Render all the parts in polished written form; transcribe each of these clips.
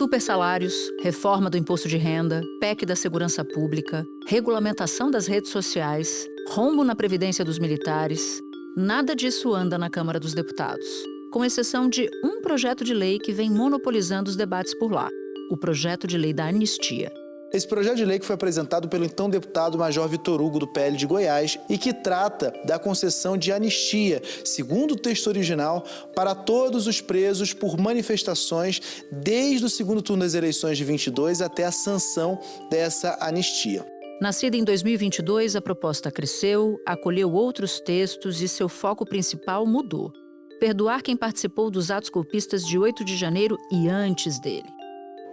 Supersalários, reforma do imposto de renda, PEC da segurança pública, regulamentação das redes sociais, rombo na previdência dos militares. Nada disso anda na Câmara dos Deputados, com exceção de um projeto de lei que vem monopolizando os debates por lá, o projeto de lei da anistia. Esse projeto de lei que foi apresentado pelo então deputado Major Vitor Hugo, do PL de Goiás, e que trata da concessão de anistia, segundo o texto original, para todos os presos por manifestações desde o segundo turno das eleições de 22 até a sanção dessa anistia. Nascida em 2022, a proposta cresceu, acolheu outros textos e seu foco principal mudou: perdoar quem participou dos atos golpistas de 8 de janeiro e antes dele.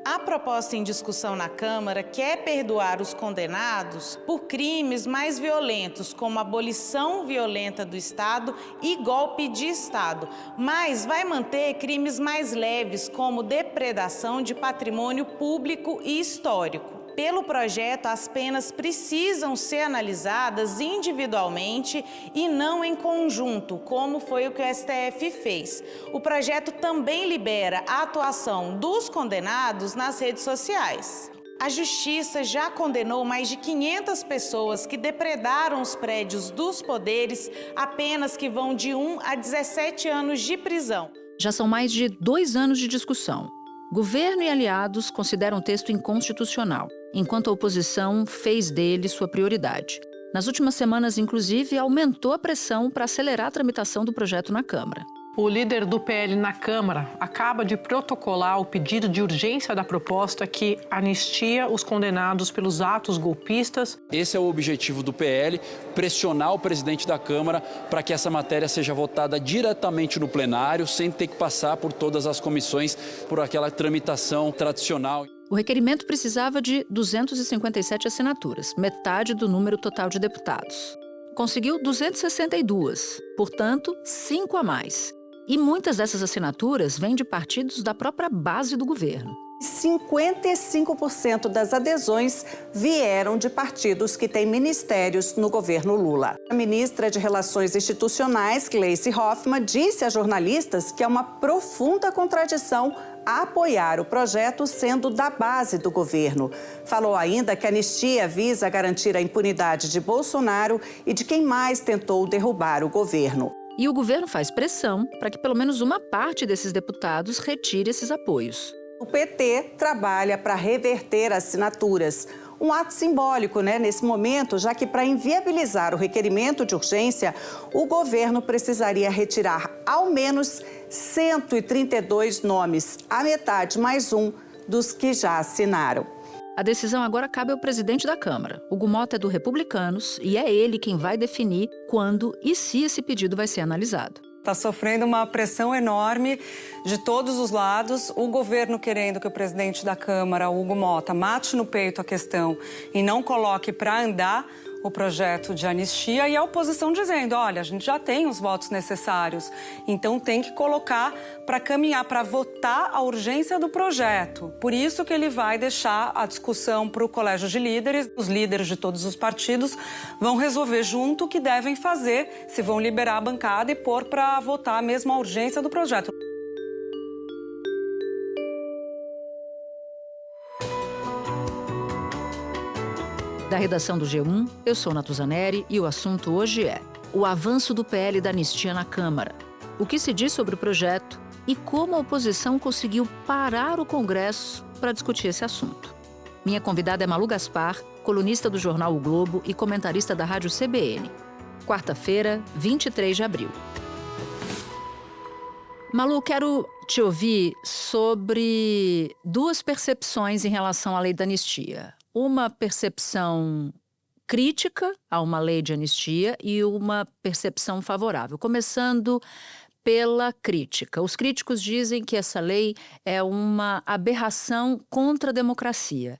A proposta em discussão na Câmara quer perdoar os condenados por crimes mais violentos, como abolição violenta do Estado e golpe de Estado, mas vai manter crimes mais leves, como depredação de patrimônio público e histórico. Pelo projeto, as penas precisam ser analisadas individualmente e não em conjunto, como foi o que o STF fez. O projeto também libera a atuação dos condenados nas redes sociais. A Justiça já condenou mais de 500 pessoas que depredaram os prédios dos poderes a penas que vão de 1 a 17 anos de prisão. Já são mais de 2 anos de discussão. Governo e aliados consideram o texto inconstitucional, enquanto a oposição fez dele sua prioridade. Nas últimas semanas, inclusive, aumentou a pressão para acelerar a tramitação do projeto na Câmara. O líder do PL na Câmara acaba de protocolar o pedido de urgência da proposta que anistia os condenados pelos atos golpistas. Esse é o objetivo do PL, pressionar o presidente da Câmara para que essa matéria seja votada diretamente no plenário, sem ter que passar por todas as comissões, por aquela tramitação tradicional. O requerimento precisava de 257 assinaturas, metade do número total de deputados. Conseguiu 262, portanto, 5 a mais. E muitas dessas assinaturas vêm de partidos da própria base do governo. 55% das adesões vieram de partidos que têm ministérios no governo Lula. A ministra de Relações Institucionais, Gleisi Hoffmann, disse a jornalistas que é uma profunda contradição apoiar o projeto sendo da base do governo. Falou ainda que a anistia visa garantir a impunidade de Bolsonaro e de quem mais tentou derrubar o governo. E o governo faz pressão para que pelo menos uma parte desses deputados retire esses apoios. O PT trabalha para reverter assinaturas. Um ato simbólico, nesse momento, já que para inviabilizar o requerimento de urgência, o governo precisaria retirar ao menos 132 nomes, a metade mais um dos que já assinaram. A decisão agora cabe ao presidente da Câmara. Hugo Mota é do Republicanos e é ele quem vai definir quando e se esse pedido vai ser analisado. Está sofrendo uma pressão enorme de todos os lados. O governo querendo que o presidente da Câmara, Hugo Mota, mate no peito a questão e não coloque para andar o projeto de anistia, e a oposição dizendo, olha, a gente já tem os votos necessários, então tem que colocar para caminhar, para votar a urgência do projeto. Por isso que ele vai deixar a discussão para o colégio de líderes. Os líderes de todos os partidos vão resolver junto o que devem fazer, se vão liberar a bancada e pôr para votar mesmo a urgência do projeto. Da redação do G1, eu sou Natuzaneri e o assunto hoje é o avanço do PL da anistia na Câmara. O que se diz sobre o projeto e como a oposição conseguiu parar o Congresso para discutir esse assunto. Minha convidada é Malu Gaspar, colunista do jornal O Globo e comentarista da rádio CBN. Quarta-feira, 23 de abril. Malu, quero te ouvir sobre 2 percepções em relação à lei da anistia. Uma percepção crítica a uma lei de anistia e uma percepção favorável. Começando pela crítica. Os críticos dizem que essa lei é uma aberração contra a democracia.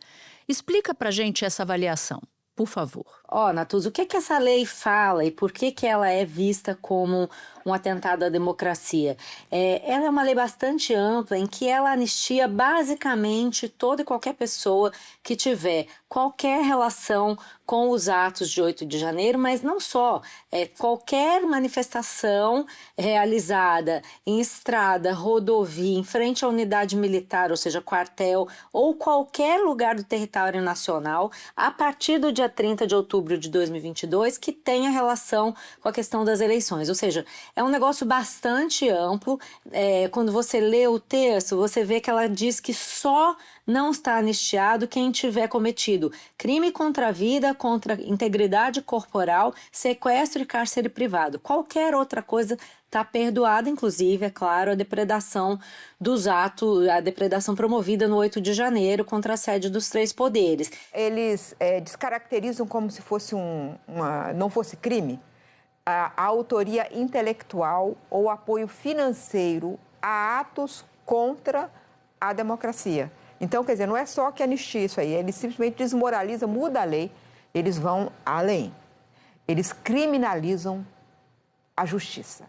Explica pra gente essa avaliação, por favor. Natuza, o que essa lei fala e por que ela é vista como um atentado à democracia? Ela é uma lei bastante ampla em que ela anistia basicamente toda e qualquer pessoa que tiver qualquer relação com os atos de 8 de janeiro, mas não só, qualquer manifestação realizada em estrada, rodovia, em frente à unidade militar, ou seja, quartel, ou qualquer lugar do território nacional, a partir do dia 30 de outubro de 2022, que tenha relação com a questão das eleições. Ou seja, é um negócio bastante amplo. Quando você lê o texto, você vê que ela diz que só não está anistiado quem tiver cometido crime contra a vida, contra a integridade corporal, sequestro e cárcere privado. Qualquer outra coisa está perdoada, inclusive, é claro, a depredação dos atos, a depredação promovida no 8 de janeiro contra a sede dos 3 poderes. Eles descaracterizam como se fosse não fosse crime a autoria intelectual ou apoio financeiro a atos contra a democracia. Então, quer dizer, não é só que anistia isso aí, eles simplesmente desmoralizam, muda a lei, eles vão além. Eles criminalizam a justiça.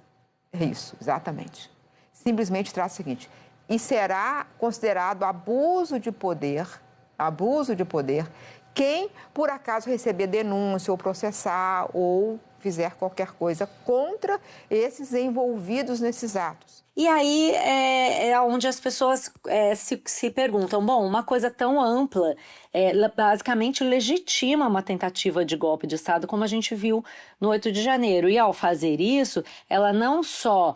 É isso, exatamente. Simplesmente traz o seguinte, e será considerado abuso de poder, quem, por acaso, receber denúncia ou processar ou fizer qualquer coisa contra esses envolvidos nesses atos. E aí é onde as pessoas se perguntam, bom, uma coisa tão ampla basicamente legitima uma tentativa de golpe de Estado, como a gente viu no 8 de janeiro. E ao fazer isso, ela não só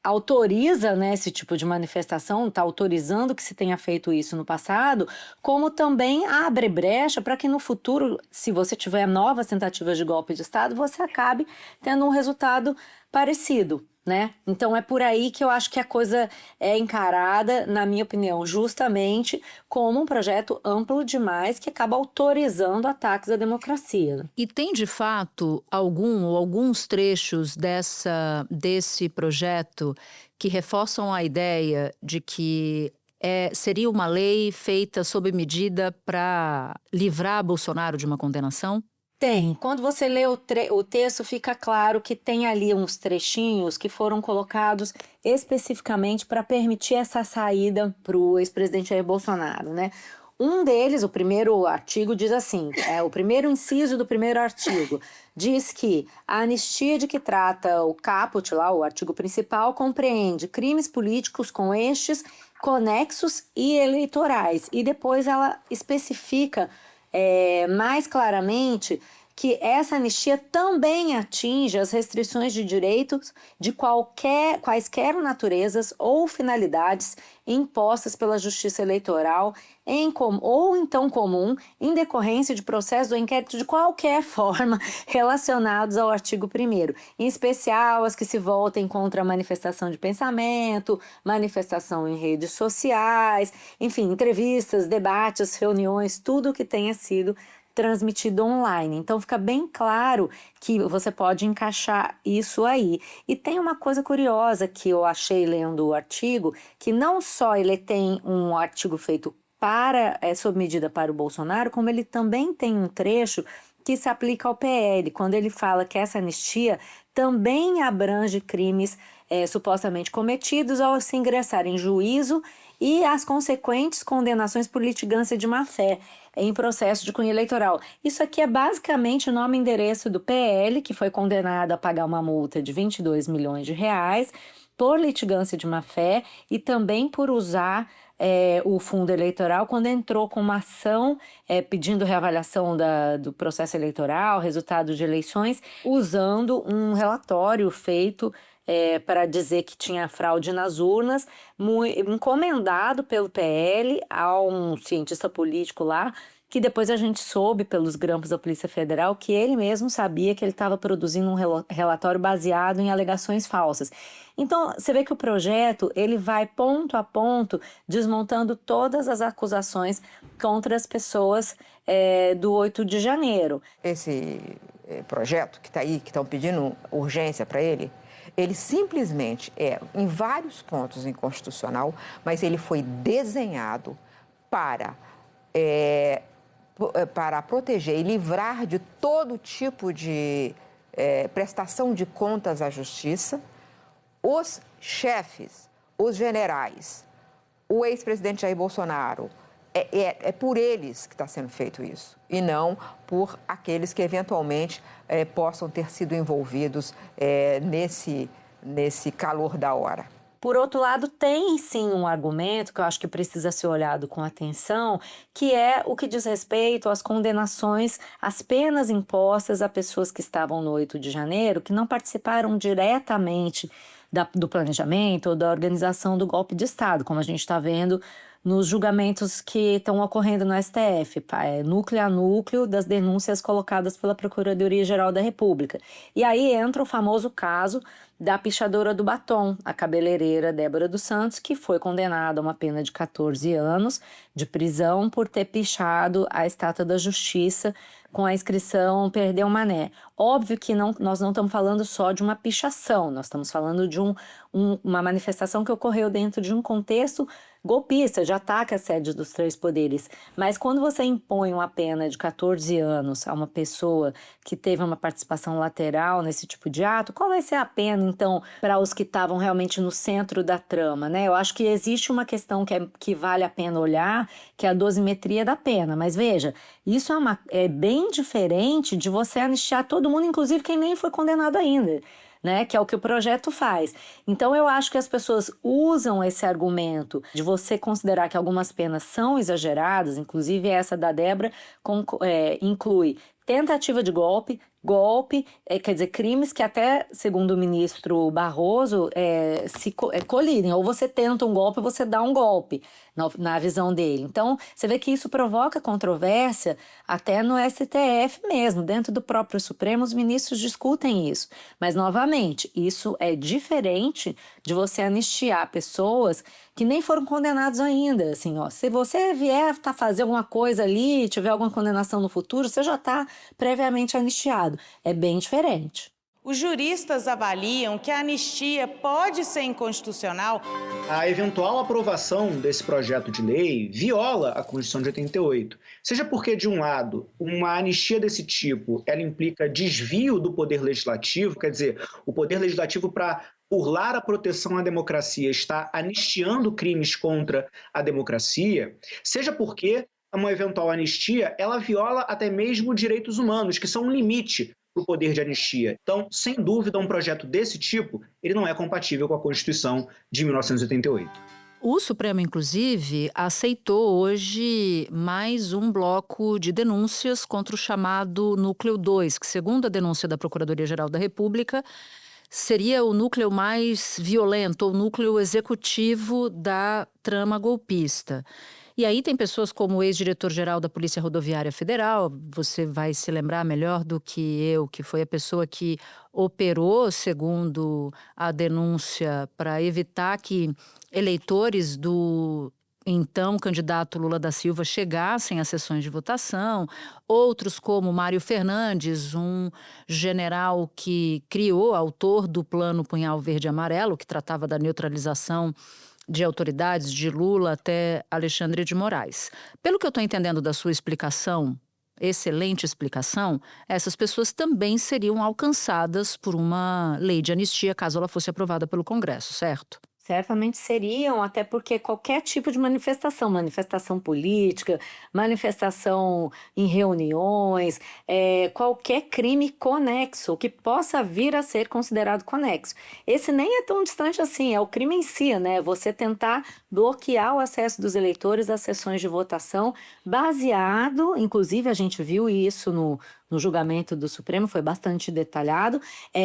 autoriza, né, esse tipo de manifestação, está autorizando que se tenha feito isso no passado, como também abre brecha para que no futuro, se você tiver novas tentativas de golpe de Estado, você acabe tendo um resultado parecido, né? Então é por aí que eu acho que a coisa é encarada, na minha opinião, justamente como um projeto amplo demais que acaba autorizando ataques à democracia. E tem, de fato, alguns trechos desse projeto que reforçam a ideia de que seria uma lei feita sob medida para livrar Bolsonaro de uma condenação? Tem. Quando você lê o texto, fica claro que tem ali uns trechinhos que foram colocados especificamente para permitir essa saída para o ex-presidente Jair Bolsonaro, né? Um deles, o primeiro artigo, diz assim, o primeiro inciso do primeiro artigo, diz que a anistia de que trata o caput, lá, o artigo principal, compreende crimes políticos com estes, conexos e eleitorais. E depois ela especifica mais claramente que essa anistia também atinge as restrições de direitos de quaisquer naturezas ou finalidades impostas pela Justiça Eleitoral ou então comum em decorrência de processo ou inquérito de qualquer forma relacionados ao artigo 1º, em especial as que se voltem contra a manifestação de pensamento, manifestação em redes sociais, enfim, entrevistas, debates, reuniões, tudo que tenha sido transmitido online. Então fica bem claro que você pode encaixar isso aí. E tem uma coisa curiosa que eu achei lendo o artigo, que não só ele tem um artigo feito sob medida para o Bolsonaro, como ele também tem um trecho que se aplica ao PL, quando ele fala que essa anistia também abrange crimes supostamente cometidos ao se ingressar em juízo e as consequentes condenações por litigância de má-fé em processo de cunho eleitoral. Isso aqui é basicamente o nome e endereço do PL, que foi condenado a pagar uma multa de 22 milhões de reais por litigância de má-fé e também por usar o fundo eleitoral quando entrou com uma ação pedindo reavaliação do processo eleitoral, resultado de eleições, usando um relatório feito para dizer que tinha fraude nas urnas, encomendado pelo PL a um cientista político lá, que depois a gente soube pelos grampos da Polícia Federal que ele mesmo sabia que ele estava produzindo um relatório baseado em alegações falsas. Então, você vê que o projeto ele vai ponto a ponto desmontando todas as acusações contra as pessoas do 8 de janeiro. Esse projeto que está aí, que estão pedindo urgência para ele simplesmente em vários pontos inconstitucional, mas ele foi desenhado para para proteger e livrar de todo tipo de prestação de contas à justiça, os chefes, os generais, o ex-presidente Jair Bolsonaro, é por eles que está sendo feito isso, e não por aqueles que eventualmente possam ter sido envolvidos nesse calor da hora. Por outro lado, tem sim um argumento que eu acho que precisa ser olhado com atenção, que é o que diz respeito às condenações, às penas impostas a pessoas que estavam no 8 de janeiro, que não participaram diretamente do planejamento ou da organização do golpe de Estado, como a gente está vendo nos julgamentos que estão ocorrendo no STF, núcleo a núcleo das denúncias colocadas pela Procuradoria-Geral da República. E aí entra o famoso caso da pichadora do batom, a cabeleireira Débora dos Santos, que foi condenada a uma pena de 14 anos de prisão por ter pichado a Estátua da Justiça com a inscrição Perdeu Mané. Óbvio que nós não estamos falando só de uma pichação, nós estamos falando de uma manifestação que ocorreu dentro de um contexto golpista, de ataque à sede dos três poderes. Mas quando você impõe uma pena de 14 anos a uma pessoa que teve uma participação lateral nesse tipo de ato, qual vai ser a pena, então, para os que estavam realmente no centro da trama, né? Eu acho que existe uma questão que vale a pena olhar, que é a dosimetria da pena. Mas veja, isso é bem diferente de você anistiar todo mundo, inclusive quem nem foi condenado ainda, né, que é o que o projeto faz. Então eu acho que as pessoas usam esse argumento de você considerar que algumas penas são exageradas, inclusive essa da Débora inclui tentativa de golpe, quer dizer, crimes que até, segundo o ministro Barroso, colidem. Ou você tenta um golpe ou você dá um golpe, na visão dele. Então, você vê que isso provoca controvérsia até no STF mesmo. Dentro do próprio Supremo, os ministros discutem isso. Mas, novamente, isso é diferente de você anistiar pessoas que nem foram condenados ainda. Assim, se você vier fazer alguma coisa ali, tiver alguma condenação no futuro, você já está previamente anistiado. É bem diferente. Os juristas avaliam que a anistia pode ser inconstitucional. A eventual aprovação desse projeto de lei viola a Constituição de 88. Seja porque, de um lado, uma anistia desse tipo, ela implica desvio do poder legislativo, quer dizer, o poder legislativo, para burlar a proteção à democracia, está anistiando crimes contra a democracia, seja porque uma eventual anistia, ela viola até mesmo direitos humanos, que são um limite para o poder de anistia. Então, sem dúvida, um projeto desse tipo, ele não é compatível com a Constituição de 1988. O Supremo, inclusive, aceitou hoje mais um bloco de denúncias contra o chamado Núcleo 2, que, segundo a denúncia da Procuradoria-Geral da República, seria o núcleo mais violento, o núcleo executivo da trama golpista. E aí tem pessoas como o ex-diretor-geral da Polícia Rodoviária Federal, você vai se lembrar melhor do que eu, que foi a pessoa que operou, segundo a denúncia, para evitar que eleitores do então candidato Lula da Silva chegassem às sessões de votação. Outros como Mário Fernandes, um general que criou, autor do Plano Punhal Verde e Amarelo, que tratava da neutralização de autoridades de Lula até Alexandre de Moraes. Pelo que eu estou entendendo da sua explicação, excelente explicação, essas pessoas também seriam alcançadas por uma lei de anistia caso ela fosse aprovada pelo Congresso, certo? Certamente seriam, até porque qualquer tipo de manifestação política, manifestação em reuniões, qualquer crime conexo, que possa vir a ser considerado conexo. Esse nem é tão distante assim, é o crime em si, né? Você tentar bloquear o acesso dos eleitores às sessões de votação, baseado, inclusive a gente viu isso no julgamento do Supremo, foi bastante detalhado,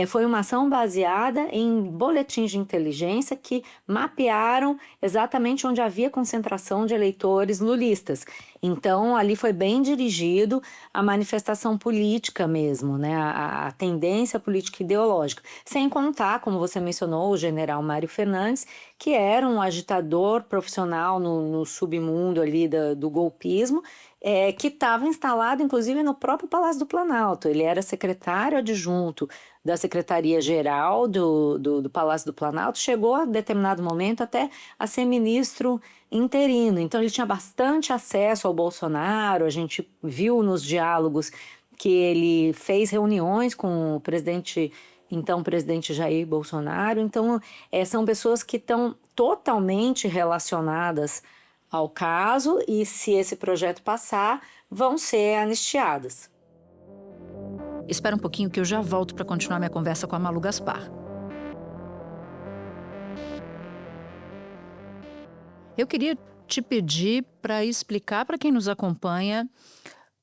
foi uma ação baseada em boletins de inteligência que mapearam exatamente onde havia concentração de eleitores lulistas. Então, ali foi bem dirigido a manifestação política mesmo, né? A tendência política ideológica. Sem contar, como você mencionou, o general Mário Fernandes, que era um agitador profissional no submundo ali do golpismo que estava instalado, inclusive, no próprio Palácio do Planalto. Ele era secretário adjunto da Secretaria-Geral do Palácio do Planalto, chegou a determinado momento até a ser ministro interino. Então, ele tinha bastante acesso ao Bolsonaro, a gente viu nos diálogos que ele fez reuniões com o presidente Jair Bolsonaro. Então, são pessoas que estão totalmente relacionadas ao caso e, se esse projeto passar, vão ser anistiadas. Espera um pouquinho que eu já volto para continuar minha conversa com a Malu Gaspar. Eu queria te pedir para explicar para quem nos acompanha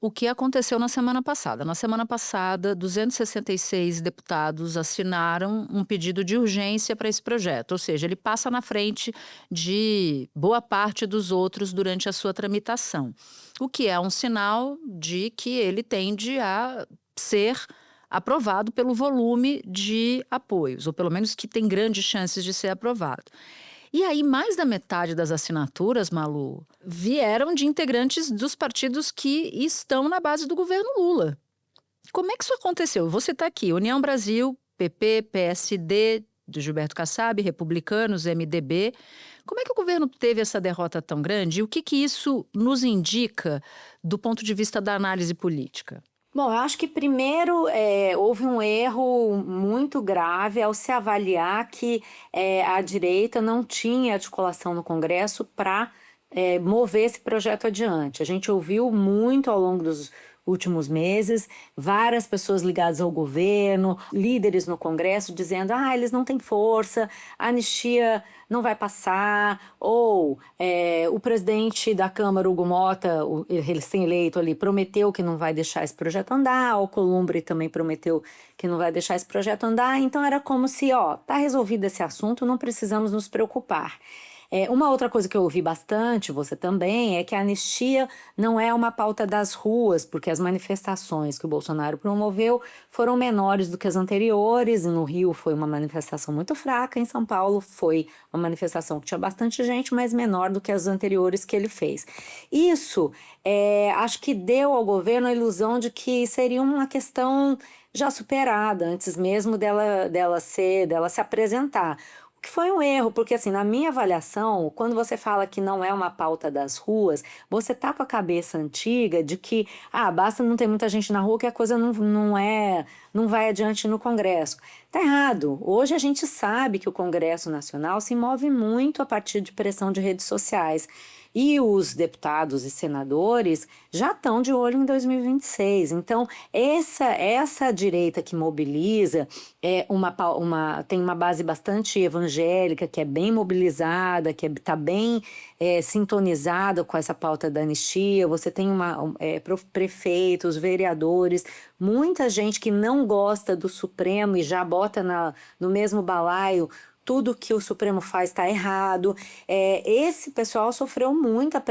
o que aconteceu na semana passada. Na semana passada, 266 deputados assinaram um pedido de urgência para esse projeto, ou seja, ele passa na frente de boa parte dos outros durante a sua tramitação, o que é um sinal de que ele tende a ser aprovado pelo volume de apoios, ou pelo menos que tem grandes chances de ser aprovado. E aí, mais da metade das assinaturas, Malu, vieram de integrantes dos partidos que estão na base do governo Lula. Como é que isso aconteceu? Você está aqui, União Brasil, PP, PSD, do Gilberto Kassab, Republicanos, MDB. Como é que o governo teve essa derrota tão grande? E o que isso nos indica do ponto de vista da análise política? Bom, eu acho que primeiro houve um erro muito grave ao se avaliar que a direita não tinha articulação no Congresso para mover esse projeto adiante. A gente ouviu muito ao longo dos últimos meses várias pessoas ligadas ao governo, líderes no Congresso, dizendo eles não têm força, a anistia não vai passar, ou o presidente da Câmara, Hugo Mota, o recém-eleito ali, prometeu que não vai deixar esse projeto andar, o Alcolumbre também prometeu que não vai deixar esse projeto andar, então era como se, tá resolvido esse assunto, não precisamos nos preocupar. Uma outra coisa que eu ouvi bastante, você também, é que a anistia não é uma pauta das ruas, porque as manifestações que o Bolsonaro promoveu foram menores do que as anteriores. No Rio foi uma manifestação muito fraca, em São Paulo foi uma manifestação que tinha bastante gente, mas menor do que as anteriores que ele fez. Isso, acho que deu ao governo a ilusão de que seria uma questão já superada, antes mesmo dela se apresentar. Que foi um erro, porque assim, na minha avaliação, quando você fala que não é uma pauta das ruas, você tá com a cabeça antiga de que, basta não ter muita gente na rua que a coisa não vai adiante no Congresso. Tá errado. Hoje a gente sabe que o Congresso Nacional se move muito a partir de pressão de redes sociais. E os deputados e senadores já estão de olho em 2026. Então, essa direita que mobiliza tem uma base bastante evangélica, que é bem mobilizada, que está bem sintonizada com essa pauta da anistia. Você tem prefeitos, vereadores, muita gente que não gosta do Supremo e já bota no mesmo balaio tudo que o Supremo faz está errado. Esse pessoal sofreu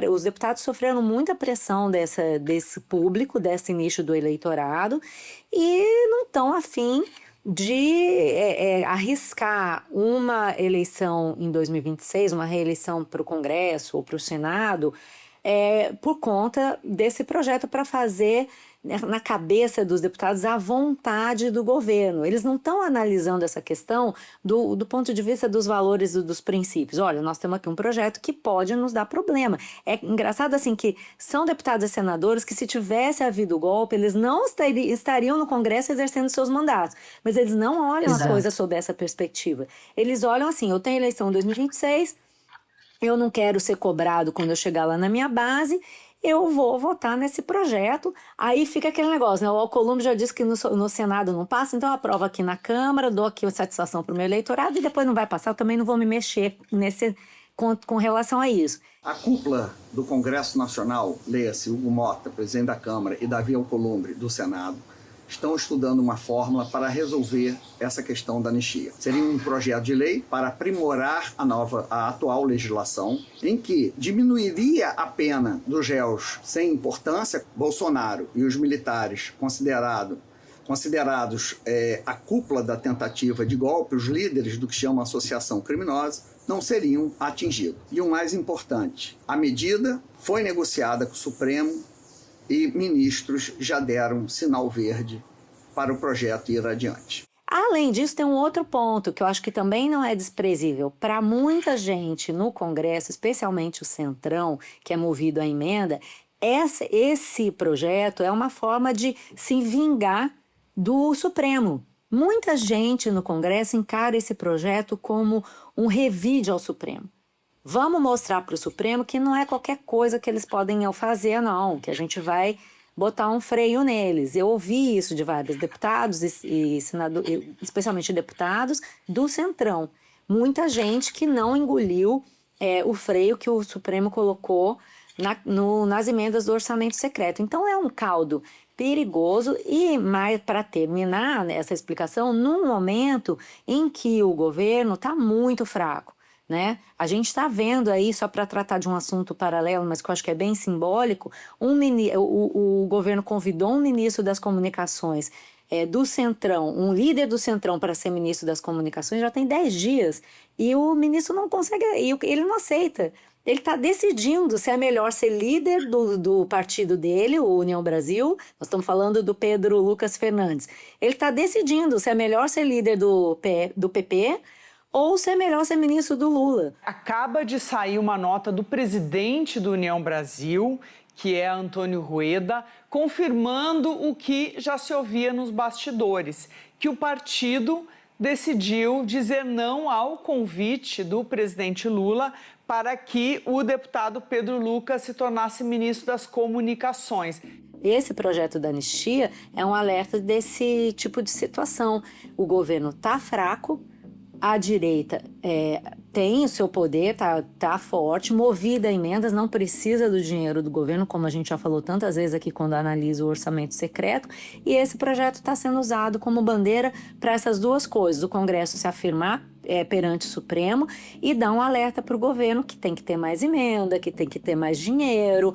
os deputados sofreram muita pressão desse público, desse nicho do eleitorado, e não estão afim de arriscar uma eleição em 2026, uma reeleição para o Congresso ou para o Senado, por conta desse projeto para fazer na cabeça dos deputados a vontade do governo. Eles não estão analisando essa questão do ponto de vista dos valores e dos princípios. Olha, nós temos aqui um projeto que pode nos dar problema. É engraçado assim que são deputados e senadores que, se tivesse havido golpe, eles não estariam no Congresso exercendo seus mandatos. Mas eles não olham as coisas sob essa perspectiva. Eles olham assim, eu tenho eleição em 2026, eu não quero ser cobrado quando eu chegar lá na minha base, eu vou votar nesse projeto. Aí fica aquele negócio, né? O Alcolumbre já disse que no Senado não passa, então eu aprovo aqui na Câmara, dou aqui a satisfação para o meu eleitorado e depois não vai passar, eu também não vou me mexer com relação a isso. A cúpula do Congresso Nacional, leia-se Hugo Mota, presidente da Câmara, e Davi Alcolumbre, do Senado, estão estudando uma fórmula para resolver essa questão da anistia. Seria um projeto de lei para aprimorar a atual legislação, em que diminuiria a pena dos réus sem importância. Bolsonaro e os militares considerados a cúpula da tentativa de golpe, os líderes do que chama associação criminosa, não seriam atingidos. E o mais importante, a medida foi negociada com o Supremo e ministros já deram sinal verde para o projeto ir adiante. Além disso, tem um outro ponto que eu acho que também não é desprezível. Para muita gente no Congresso, especialmente o Centrão, que é movido à emenda, esse projeto é uma forma de se vingar do Supremo. Muita gente no Congresso encara esse projeto como um revide ao Supremo. Vamos mostrar para o Supremo que não é qualquer coisa que eles podem fazer, não, que a gente vai botar um freio neles. Eu ouvi isso de vários deputados e senadores, especialmente deputados do Centrão. Muita gente que não engoliu o freio que o Supremo colocou nas emendas do orçamento secreto. Então é um caldo perigoso e, mais para terminar essa explicação, num momento em que o governo está muito fraco. Né? A gente está vendo aí, só para tratar de um assunto paralelo, mas que eu acho que é bem simbólico, o governo convidou um ministro das comunicações do Centrão, um líder do Centrão para ser ministro das comunicações já tem 10 dias e o ministro não consegue, ele não aceita. Ele está decidindo se é melhor ser líder do partido dele, o União Brasil, nós estamos falando do Pedro Lucas Fernandes, ele está decidindo se é melhor ser líder do PP ou se é melhor ser ministro do Lula. Acaba de sair uma nota do presidente do União Brasil, que é Antônio Rueda, confirmando o que já se ouvia nos bastidores, que o partido decidiu dizer não ao convite do presidente Lula para que o deputado Pedro Lucas se tornasse ministro das Comunicações. Esse projeto da anistia é um alerta desse tipo de situação. O governo está fraco, a direita tem o seu poder, tá forte, movida a emendas, não precisa do dinheiro do governo, como a gente já falou tantas vezes aqui quando analisa o orçamento secreto, e esse projeto está sendo usado como bandeira para essas duas coisas, o Congresso se afirmar perante o Supremo e dar um alerta para o governo que tem que ter mais emenda, que tem que ter mais dinheiro,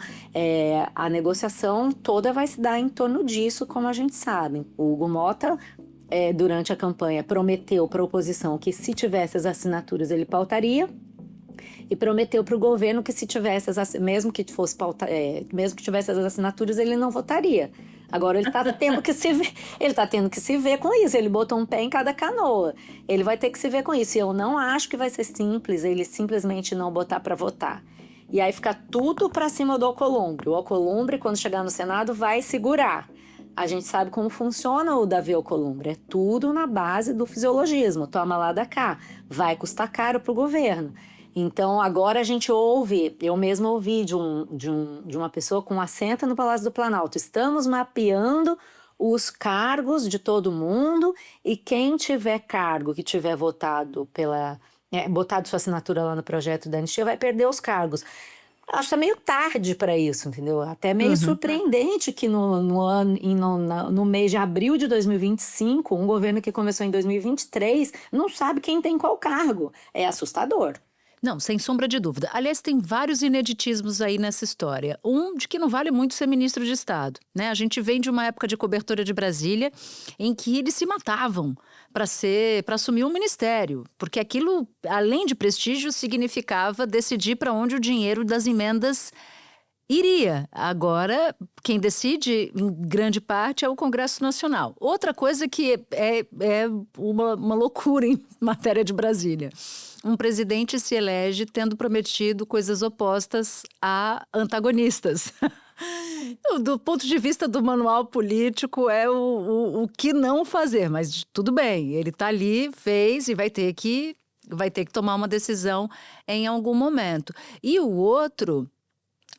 a negociação toda vai se dar em torno disso, como a gente sabe. O Hugo Mota durante a campanha, prometeu para a oposição que se tivesse as assinaturas ele pautaria e prometeu para o governo que se tivesse mesmo que tivesse as assinaturas ele não votaria. Agora ele está tendo que se ver com isso. Ele botou um pé em cada canoa. Ele vai ter que se ver com isso. E eu não acho que vai ser simples ele simplesmente não botar para votar. E aí fica tudo para cima do Alcolumbre. O Alcolumbre, quando chegar no Senado, vai segurar. A gente sabe como funciona o Davi Alcolumbre. É tudo na base do fisiologismo. Toma lá da cá. Vai custar caro para o governo. Então, agora a gente ouve, eu mesma ouvi de uma pessoa com assento no Palácio do Planalto. Estamos mapeando os cargos de todo mundo e quem tiver cargo, que tiver botado sua assinatura lá no projeto da anistia, vai perder os cargos. Acho que tá meio tarde para isso, entendeu? Até meio surpreendente que no mês de abril de 2025, um governo que começou em 2023 não sabe quem tem qual cargo. É assustador. Não, sem sombra de dúvida. Aliás, tem vários ineditismos aí nessa história. Um de que não vale muito ser ministro de Estado, né? A gente vem de uma época de cobertura de Brasília em que eles se matavam para assumir um ministério, porque aquilo, além de prestígio, significava decidir para onde o dinheiro das emendas iria. Agora, quem decide, em grande parte, é o Congresso Nacional. Outra coisa que é uma loucura em matéria de Brasília. Um presidente se elege tendo prometido coisas opostas a antagonistas. Do ponto de vista do manual político, é o que não fazer, mas tudo bem, ele está ali, fez e vai ter que tomar uma decisão em algum momento. E o outro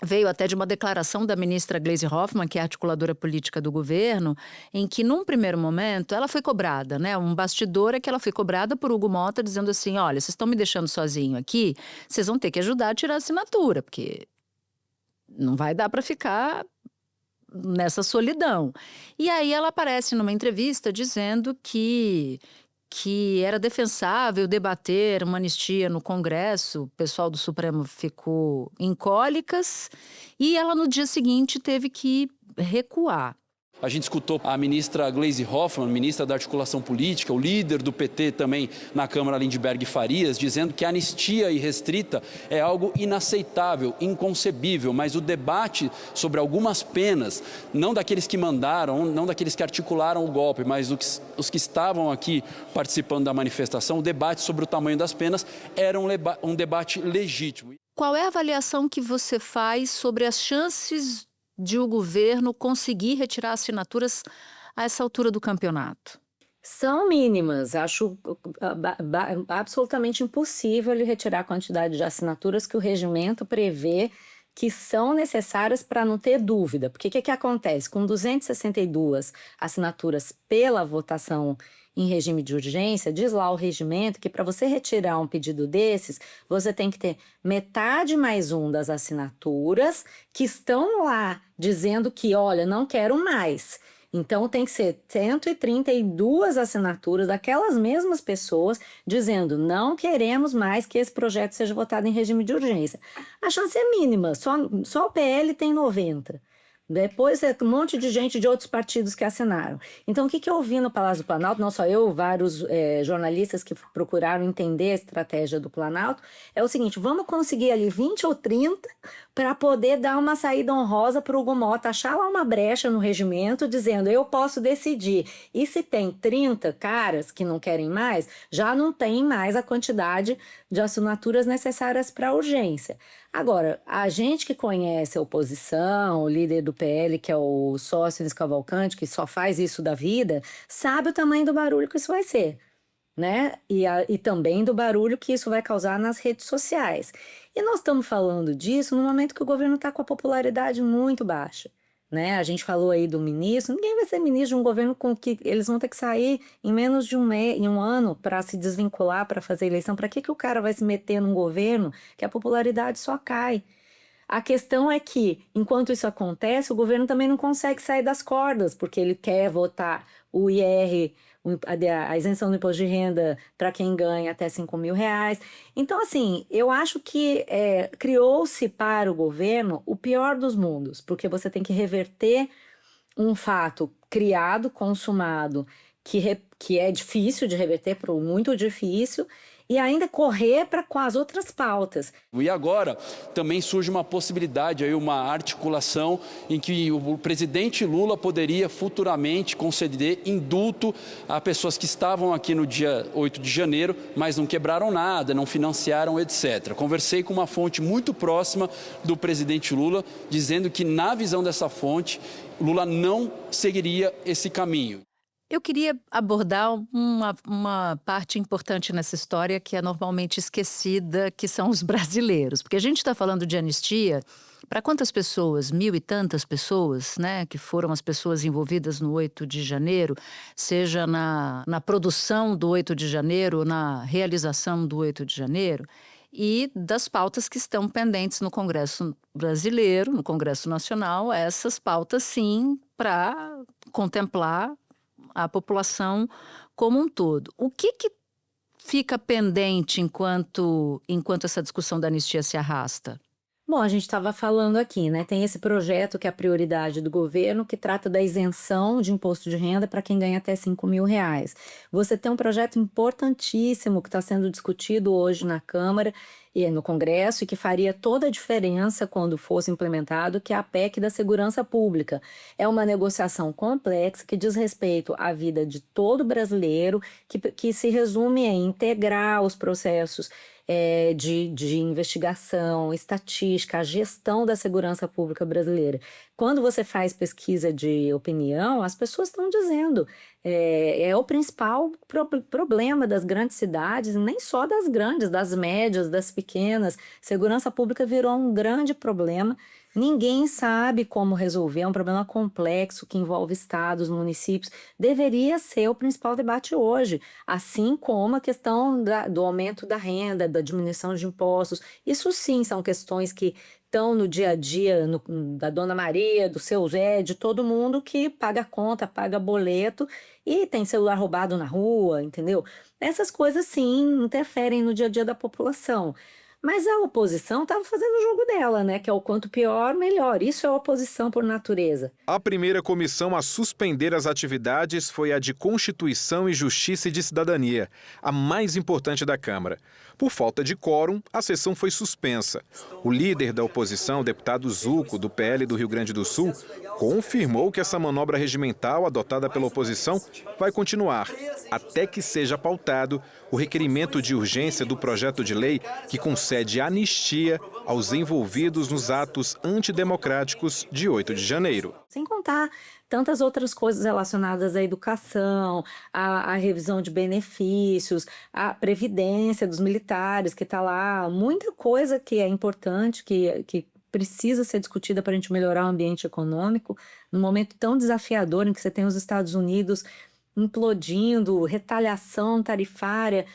veio até de uma declaração da ministra Gleisi Hoffmann, que é a articuladora política do governo, em que, num primeiro momento, ela foi cobrada, né? Um bastidor é que ela foi cobrada por Hugo Mota, dizendo assim, olha, vocês estão me deixando sozinho aqui, vocês vão ter que ajudar a tirar a assinatura, porque não vai dar para ficar nessa solidão. E aí ela aparece numa entrevista dizendo que era defensável debater uma anistia no Congresso, o pessoal do Supremo ficou em cólicas e ela no dia seguinte teve que recuar. A gente escutou a ministra Gleisi Hoffmann, ministra da Articulação Política, o líder do PT também na Câmara, Lindbergh Farias, dizendo que a anistia irrestrita é algo inaceitável, inconcebível, mas o debate sobre algumas penas, não daqueles que mandaram, não daqueles que articularam o golpe, mas os que estavam aqui participando da manifestação, o debate sobre o tamanho das penas era um debate legítimo. Qual é a avaliação que você faz sobre as chances de o governo conseguir retirar assinaturas a essa altura do campeonato? São mínimas. Acho absolutamente impossível ele retirar a quantidade de assinaturas que o regimento prevê que são necessárias para não ter dúvida. Porque o que acontece? Com 262 assinaturas pela votação em regime de urgência, diz lá o regimento que para você retirar um pedido desses, você tem que ter metade mais um das assinaturas que estão lá dizendo que, olha, não quero mais. Então tem que ser 132 assinaturas daquelas mesmas pessoas dizendo não queremos mais que esse projeto seja votado em regime de urgência. A chance é mínima, só o PL tem 90. Depois é um monte de gente de outros partidos que assinaram. Então, o que eu vi no Palácio do Planalto, não só eu, vários jornalistas que procuraram entender a estratégia do Planalto, é o seguinte, vamos conseguir ali 20 ou 30 para poder dar uma saída honrosa para o Hugo Mota, achar lá uma brecha no regimento, dizendo, eu posso decidir. E se tem 30 caras que não querem mais, já não tem mais a quantidade de assinaturas necessárias para a urgência. Agora, a gente que conhece a oposição, o líder do PL, que é o Sóstenes Cavalcante, que só faz isso da vida, sabe o tamanho do barulho que isso vai ser, né? E também do barulho que isso vai causar nas redes sociais. E nós estamos falando disso no momento que o governo está com a popularidade muito baixa. Né? A gente falou aí do ministro, ninguém vai ser ministro de um governo com que eles vão ter que sair em menos de um ano para se desvincular, para fazer eleição. Para que o cara vai se meter num governo que a popularidade só cai? A questão é que, enquanto isso acontece, o governo também não consegue sair das cordas, porque ele quer votar o IR, a isenção do imposto de renda para quem ganha até R$5.000. Então, assim, eu acho que criou-se para o governo o pior dos mundos, porque você tem que reverter um fato criado, consumado, que é difícil de reverter, muito difícil, e ainda correr com as outras pautas. E agora também surge uma possibilidade, aí, uma articulação em que o presidente Lula poderia futuramente conceder indulto a pessoas que estavam aqui no dia 8 de janeiro, mas não quebraram nada, não financiaram, etc. Conversei com uma fonte muito próxima do presidente Lula, dizendo que, na visão dessa fonte, Lula não seguiria esse caminho. Eu queria abordar uma parte importante nessa história que é normalmente esquecida, que são os brasileiros. Porque a gente está falando de anistia para quantas pessoas? 1.000 e tantas pessoas, né? Que foram as pessoas envolvidas no 8 de janeiro, seja na produção do 8 de janeiro, na realização do 8 de janeiro, e das pautas que estão pendentes no Congresso brasileiro, no Congresso Nacional, essas pautas sim, para contemplar a população como um todo. O que fica pendente enquanto essa discussão da anistia se arrasta? Bom, a gente estava falando aqui, né? Tem esse projeto que é a prioridade do governo, que trata da isenção de imposto de renda para quem ganha até R$5.000. Você tem um projeto importantíssimo que está sendo discutido hoje na Câmara e no Congresso e que faria toda a diferença quando fosse implementado, que é a PEC da Segurança Pública. É uma negociação complexa que diz respeito à vida de todo brasileiro, que se resume em integrar os processos de investigação, estatística, a gestão da segurança pública brasileira. Quando você faz pesquisa de opinião, as pessoas estão dizendo é o principal problema das grandes cidades, nem só das grandes, das médias, das pequenas. Segurança pública virou um grande problema. Ninguém sabe como resolver, é um problema complexo que envolve estados, municípios. Deveria ser o principal debate hoje, assim como a questão do aumento da renda, da diminuição de impostos. Isso sim são questões que estão no dia a dia da Dona Maria, do seu Zé, de todo mundo que paga conta, paga boleto e tem celular roubado na rua, entendeu? Essas coisas sim interferem no dia a dia da população. Mas a oposição estava fazendo o jogo dela, né? Que é o quanto pior, melhor. Isso é oposição por natureza. A primeira comissão a suspender as atividades foi a de Constituição e Justiça e de Cidadania, a mais importante da Câmara. Por falta de quórum, a sessão foi suspensa. O líder da oposição, o deputado Zucco, do PL do Rio Grande do Sul, confirmou que essa manobra regimental adotada pela oposição vai continuar, até que seja pautado o requerimento de urgência do projeto de lei que concede anistia aos envolvidos nos atos antidemocráticos de 8 de janeiro. Sem contar tantas outras coisas relacionadas à educação, à revisão de benefícios, à previdência dos militares que está lá, muita coisa que é importante, que precisa ser discutida para a gente melhorar o ambiente econômico, num momento tão desafiador em que você tem os Estados Unidos implodindo, retaliação tarifária,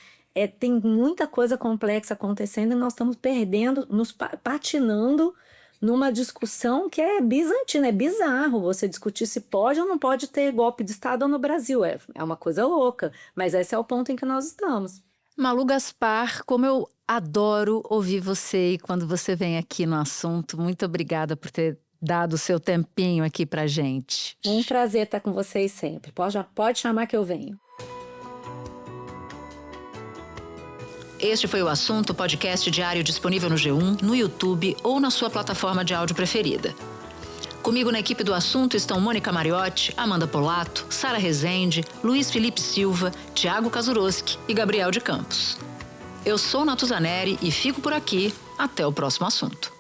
tem muita coisa complexa acontecendo e nós estamos perdendo, nos patinando numa discussão que é bizantina, é bizarro você discutir se pode ou não pode ter golpe de Estado no Brasil. É uma coisa louca, mas esse é o ponto em que nós estamos. Malu Gaspar, como eu adoro ouvir você e quando você vem aqui no assunto. Muito obrigada por ter dado o seu tempinho aqui pra gente. Um prazer estar com vocês sempre. Pode chamar que eu venho. Este foi o Assunto, podcast diário disponível no G1, no YouTube ou na sua plataforma de áudio preferida. Comigo na equipe do Assunto estão Mônica Mariotti, Amanda Polato, Sara Rezende, Luiz Felipe Silva, Thiago Kazuroski e Gabriel de Campos. Eu sou Natuzaneri e fico por aqui. Até o próximo assunto.